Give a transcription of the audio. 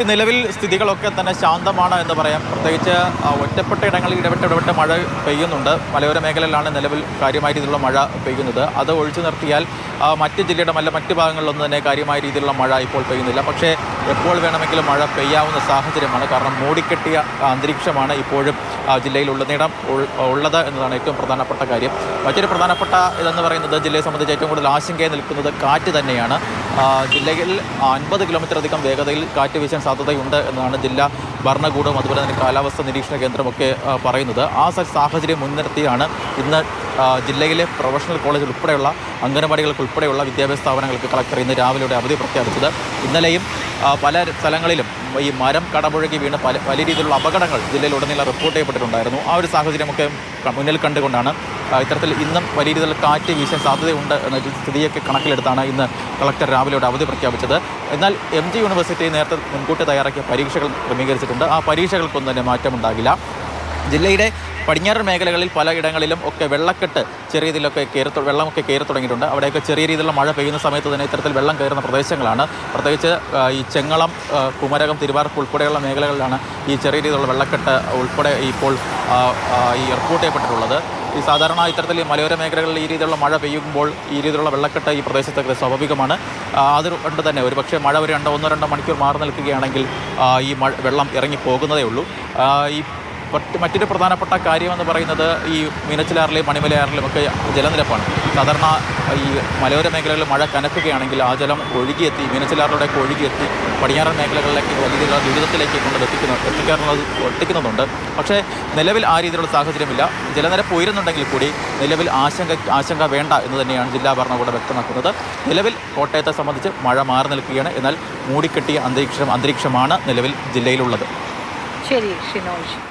നിലവിൽ സ്ഥിതികളൊക്കെ തന്നെ ശാന്തമാണ് എന്ന് പറയാം. പ്രത്യേകിച്ച് ഒറ്റപ്പെട്ട ഇടങ്ങളിൽ ഇടവിട്ട് മഴ പെയ്യുന്നുണ്ട്. മലയോര മേഖലയിലാണ് നിലവിൽ കാര്യമായ രീതിയിലുള്ള മഴ പെയ്യുന്നത്. അത് ഒഴിച്ചു നിർത്തിയാൽ മറ്റ് ജില്ലയുടെ മറ്റ് ഭാഗങ്ങളിലൊന്നും തന്നെ കാര്യമായ രീതിയിലുള്ള മഴ ഇപ്പോൾ പെയ്യുന്നില്ല. പക്ഷേ എപ്പോൾ വേണമെങ്കിലും മഴ പെയ്യാവുന്ന സാഹചര്യമാണ്. കാരണം മൂടിക്കെട്ടിയ അന്തരീക്ഷമാണ് ഇപ്പോഴും ജില്ലയിലുടനീളം ഉള്ളത് എന്നതാണ് ഏറ്റവും പ്രധാനപ്പെട്ട കാര്യം. മറ്റൊരു പ്രധാനപ്പെട്ട ഇതെന്ന് പറയുന്നത് ജില്ലയെ സംബന്ധിച്ച് ഏറ്റവും കൂടുതൽ ആശങ്കയായി നിൽക്കുന്നത് കാറ്റ് തന്നെയാണ്. ജില്ലയിൽ 50 കിലോമീറ്റർ അധികം വേഗതയിൽ കാറ്റ് വീശാൻ സാധ്യതയുണ്ട് എന്നാണ് ജില്ലാ ഭരണകൂടവും അതുപോലെ തന്നെ കാലാവസ്ഥാ നിരീക്ഷണ കേന്ദ്രമൊക്കെ പറയുന്നത്. ആ സാഹചര്യം മുൻനിർത്തിയാണ് ഇന്ന് ജില്ലയിലെ പ്രൊഫഷണൽ കോളേജ് ഉൾപ്പെടെയുള്ള അംഗനവാടികൾക്ക് ഉൾപ്പെടെയുള്ള വിദ്യാഭ്യാസ സ്ഥാപനങ്ങൾക്ക് കളക്ടർ ഇന്ന് രാവിലെ അവധി പ്രഖ്യാപിച്ചത്. ഇന്നലെയും പല സ്ഥലങ്ങളിലും ഈ മരം കടപുഴകി വീണ് പല രീതിയിലുള്ള അപകടങ്ങൾ ജില്ലയിലുടനീളം റിപ്പോർട്ട് ചെയ്യപ്പെട്ടിട്ടുണ്ടായിരുന്നു. ആ ഒരു സാഹചര്യമൊക്കെ മുന്നിൽ കണ്ടുകൊണ്ടാണ് ഇത്തരത്തിൽ ഇന്നും വലിയ രീതിയിലുള്ള കാറ്റ് വീശാൻ സാധ്യതയുണ്ട് എന്ന സ്ഥിതിയൊക്കെ കണക്കിലെടുത്താണ് ഇന്ന് കളക്ടർ രാവിലെ അവധി പ്രഖ്യാപിച്ചത്. എന്നാൽ MG യൂണിവേഴ്സിറ്റി നേരത്തെ മുൻകൂട്ടി തയ്യാറാക്കിയ പരീക്ഷകൾ ക്രമീകരിച്ചിട്ടുണ്ട്. ആ പരീക്ഷകൾക്കൊന്നും തന്നെ മാറ്റമുണ്ടാകില്ല. ജില്ലയുടെ പടിഞ്ഞാറൻ മേഖലകളിൽ പലയിടങ്ങളിലും ഒക്കെ വെള്ളക്കെട്ട് ചെറിയ രീതിയിലൊക്കെ വെള്ളമൊക്കെ കയറി തുടങ്ങിയിട്ടുണ്ട്. അവിടെയൊക്കെ ചെറിയ രീതിയിലുള്ള മഴ പെയ്യുന്ന സമയത്ത് തന്നെ ഇത്തരത്തിൽ വെള്ളം കയറുന്ന പ്രദേശങ്ങളാണ്. പ്രത്യേകിച്ച് ഈ ചെങ്ങളം, കുമരകം, തിരുവാർപ്പ് ഉൾപ്പെടെയുള്ള മേഖലകളിലാണ് ഈ ചെറിയ രീതിയിലുള്ള വെള്ളക്കെട്ട് ഉൾപ്പെടെ ഇപ്പോൾ ഈ റിപ്പോർട്ട് ചെയ്യപ്പെട്ടിട്ടുള്ളത്. ഈ സാധാരണ ഇത്തരത്തിൽ മലയോര മേഖലകളിൽ ഈ രീതിയിലുള്ള മഴ പെയ്യുമ്പോൾ ഈ രീതിയിലുള്ള വെള്ളക്കെട്ട് ഈ പ്രദേശത്തൊക്കെ സ്വാഭാവികമാണ്. അതുകൊണ്ട് തന്നെ ഒരുപക്ഷെ മഴ ഒരു 1-2 മണിക്കൂർ മാറി നിൽക്കുകയാണെങ്കിൽ ഈ വെള്ളം ഇറങ്ങി പോകുന്നതേ ഉള്ളൂ. ഈ മറ്റൊരു പ്രധാനപ്പെട്ട കാര്യമെന്ന് പറയുന്നത് ഈ മീനച്ചിലാറിലെയും മണിമലയാറിലും ഒക്കെ ജലനിരപ്പാണ്. സാധാരണ ഈ മലയോര മേഖലകളിൽ മഴ കനക്കുകയാണെങ്കിൽ ആ ജലം ഒഴുകിയെത്തി മീനച്ചിലാറിലൂടെയൊക്കെ ഒഴുകിയെത്തി പടിഞ്ഞാറൻ മേഖലകളിലേക്ക് വലിയ രീതിയിലുള്ള ദുരിതത്തിലേക്ക് എത്തിക്കുന്നുണ്ട്. പക്ഷേ നിലവിൽ ആ രീതിയിലുള്ള സാഹചര്യമില്ല. ജലനിരപ്പ് ഉയരുന്നുണ്ടെങ്കിൽ കൂടി നിലവിൽ ആശങ്ക വേണ്ട എന്ന് തന്നെയാണ് ജില്ലാ ഭരണകൂടം വ്യക്തമാക്കുന്നത്. നിലവിൽ കോട്ടയത്തെ സംബന്ധിച്ച് മഴ മാറി നിൽക്കുകയാണ്. എന്നാൽ മൂടിക്കെട്ടിയ അന്തരീക്ഷമാണ് നിലവിൽ ജില്ലയിലുള്ളത്. ശരി ഷിനോജ്.